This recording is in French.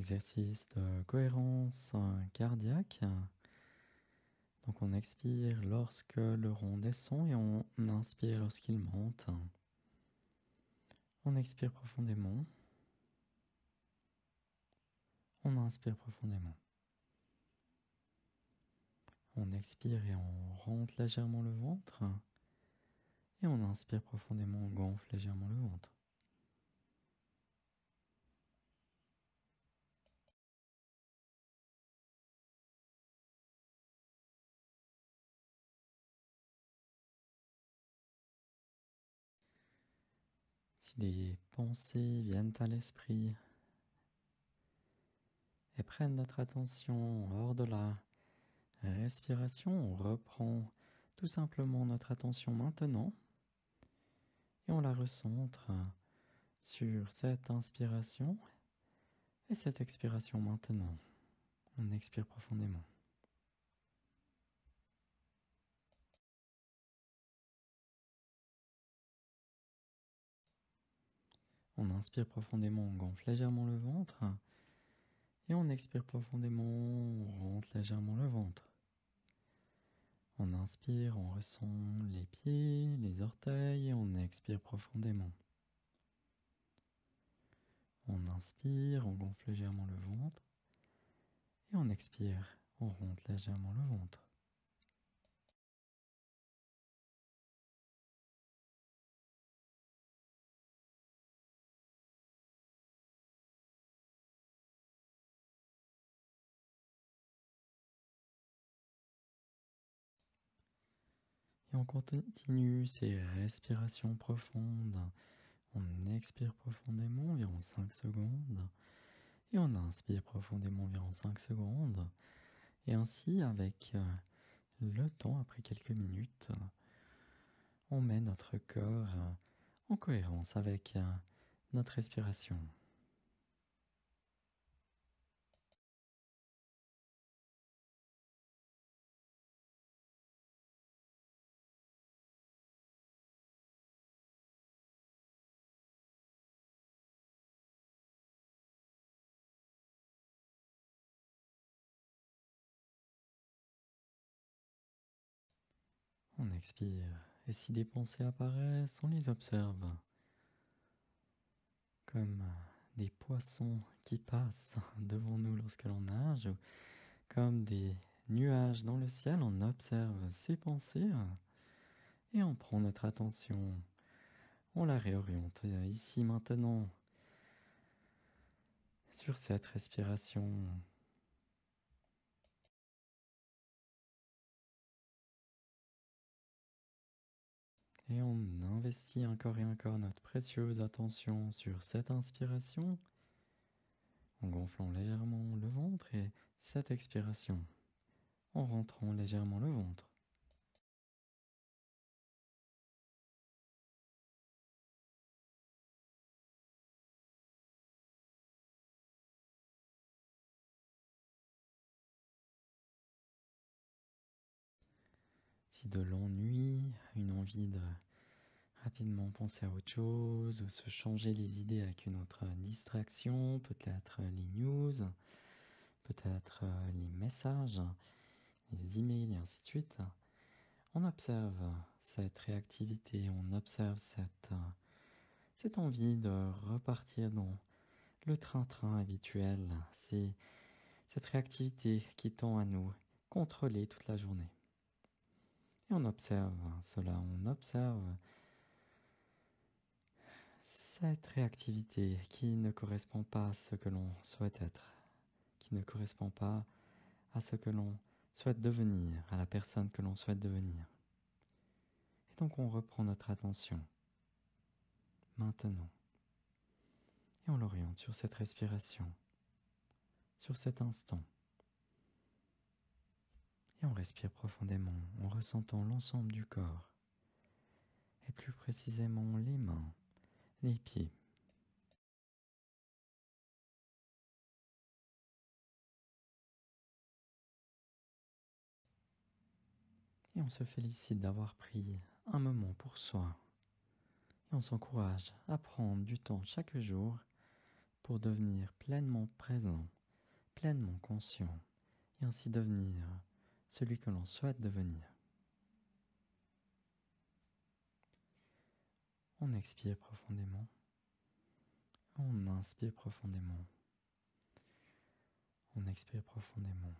Exercice de cohérence cardiaque. Donc on expire lorsque le rond descend et on inspire lorsqu'il monte. On expire profondément. On inspire profondément. On expire et on rentre légèrement le ventre. Et on inspire profondément, on gonfle légèrement le ventre. Si des pensées viennent à l'esprit et prennent notre attention hors de la respiration, on reprend tout simplement notre attention maintenant et on la recentre sur cette inspiration et cette expiration maintenant. On expire profondément. On inspire profondément, on gonfle légèrement le ventre. Et on expire profondément, on rentre légèrement le ventre. On inspire, on ressent les pieds, les orteils et on expire profondément. On inspire, on gonfle légèrement le ventre. Et on expire, on rentre légèrement le ventre. Et on continue ces respirations profondes. On expire profondément environ 5 secondes. Et on inspire profondément environ 5 secondes. Et ainsi, avec le temps, après quelques minutes, on met notre corps en cohérence avec notre respiration. On expire, et si des pensées apparaissent, on les observe comme des poissons qui passent devant nous lorsque l'on nage, ou comme des nuages dans le ciel. On observe ces pensées et on prend notre attention, on la réoriente ici maintenant sur cette respiration. Et on investit encore et encore notre précieuse attention sur cette inspiration, en gonflant légèrement le ventre, et cette expiration, en rentrant légèrement le ventre. Si de l'ennui, une envie de rapidement penser à autre chose, ou se changer les idées avec une autre distraction, peut-être les news, peut-être les messages, les emails et ainsi de suite, on observe cette réactivité, on observe cette envie de repartir dans le train-train habituel. C'est cette réactivité qui tend à nous contrôler toute la journée. Et on observe cela, on observe cette réactivité qui ne correspond pas à ce que l'on souhaite être, qui ne correspond pas à ce que l'on souhaite devenir, à la personne que l'on souhaite devenir. Et donc on reprend notre attention maintenant et on l'oriente sur cette respiration, sur cet instant. Et on respire profondément en ressentant l'ensemble du corps, et plus précisément les mains, les pieds. Et on se félicite d'avoir pris un moment pour soi. Et on s'encourage à prendre du temps chaque jour pour devenir pleinement présent, pleinement conscient, et ainsi devenir celui que l'on souhaite devenir. On expire profondément, on inspire profondément, on expire profondément.